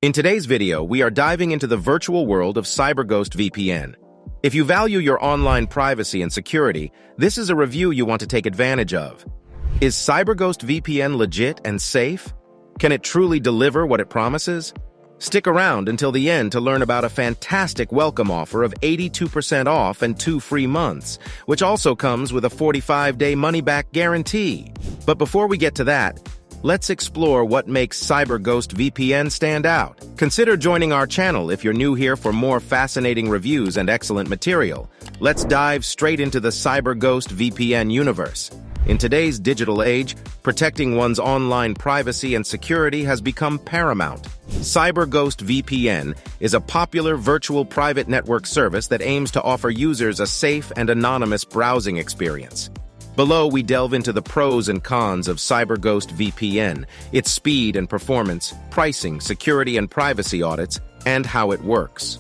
In today's video, we are diving into the virtual world of Cyberghost VPN. If you value your online privacy and security, this is a review you want to take advantage of. Is Cyberghost VPN legit and safe? Can it truly deliver what it promises? Stick around until the end to learn about a fantastic welcome offer of 82% off and 2 free months, which also comes with a 45-day money-back guarantee. But before we get to that, let's explore what makes Cyberghost VPN stand out. Consider joining our channel if you're new here for more fascinating reviews and excellent material. Let's dive straight into the Cyberghost VPN universe. In today's digital age, protecting one's online privacy and security has become paramount. Cyberghost VPN is a popular virtual private network service that aims to offer users a safe and anonymous browsing experience. Below, we delve into the pros and cons of Cyberghost VPN, its speed and performance, pricing, security and privacy audits, and how it works.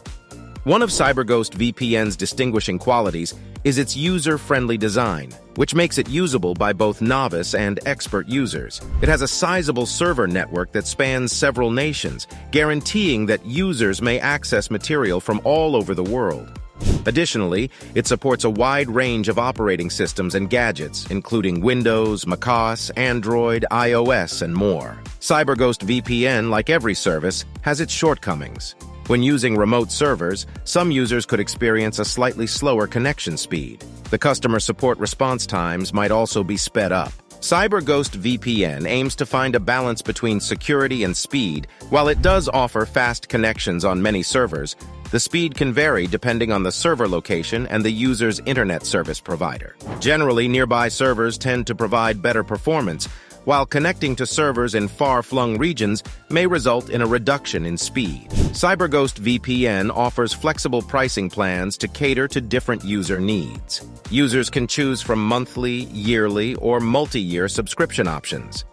One of Cyberghost VPN's distinguishing qualities is its user-friendly design, which makes it usable by both novice and expert users. It has a sizable server network that spans several nations, guaranteeing that users may access material from all over the world. Additionally, it supports a wide range of operating systems and gadgets, including Windows, macOS, Android, iOS, and more. Cyberghost VPN, like every service, has its shortcomings. When using remote servers, some users could experience a slightly slower connection speed. The customer support response times might also be sped up. Cyberghost VPN aims to find a balance between security and speed. While it does offer fast connections on many servers, the speed can vary depending on the server location and the user's internet service provider. Generally, nearby servers tend to provide better performance, while connecting to servers in far-flung regions may result in a reduction in speed. Cyberghost VPN offers flexible pricing plans to cater to different user needs. Users can choose from monthly, yearly, or multi-year subscription options.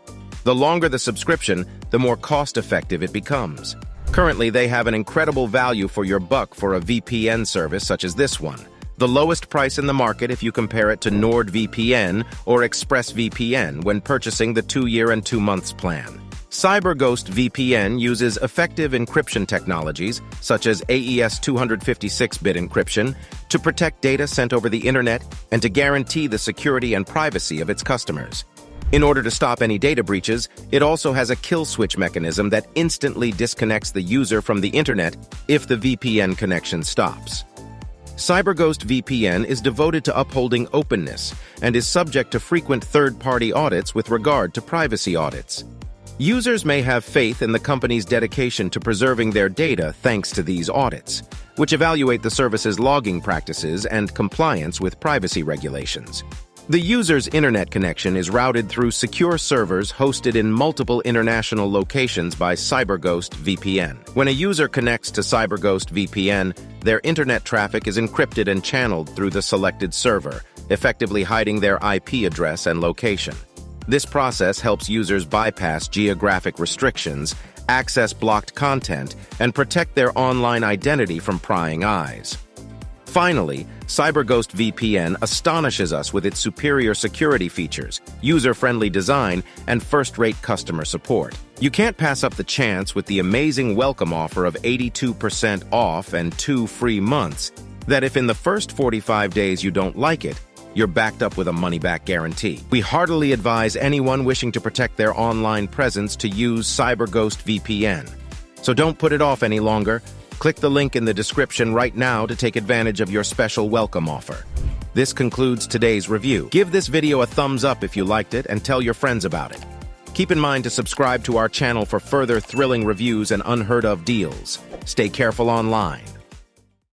The longer the subscription, the more cost-effective it becomes. Currently, they have an incredible value for your buck for a VPN service such as this one. The lowest price in the market if you compare it to NordVPN or ExpressVPN when purchasing the 2-year and 2 months plan. Cyberghost VPN uses effective encryption technologies, such as AES 256-bit encryption, to protect data sent over the internet and to guarantee the security and privacy of its customers. In order to stop any data breaches, it also has a kill switch mechanism that instantly disconnects the user from the internet if the VPN connection stops. Cyberghost VPN is devoted to upholding openness and is subject to frequent third-party audits with regard to privacy audits. Users may have faith in the company's dedication to preserving their data thanks to these audits, which evaluate the service's logging practices and compliance with privacy regulations. The user's internet connection is routed through secure servers hosted in multiple international locations by Cyberghost VPN. When a user connects to Cyberghost VPN, their internet traffic is encrypted and channeled through the selected server, effectively hiding their IP address and location. This process helps users bypass geographic restrictions, access blocked content, and protect their online identity from prying eyes. Finally, Cyberghost VPN astonishes us with its superior security features, user-friendly design, and first-rate customer support. You can't pass up the chance with the amazing welcome offer of 82% off and 2 free months, that if in the first 45 days you don't like it, you're backed up with a money-back guarantee. We heartily advise anyone wishing to protect their online presence to use Cyberghost VPN. So don't put it off any longer. Click the link in the description right now to take advantage of your special welcome offer. This concludes today's review. Give this video a thumbs up if you liked it and tell your friends about it. Keep in mind to subscribe to our channel for further thrilling reviews and unheard-of deals. Stay careful online.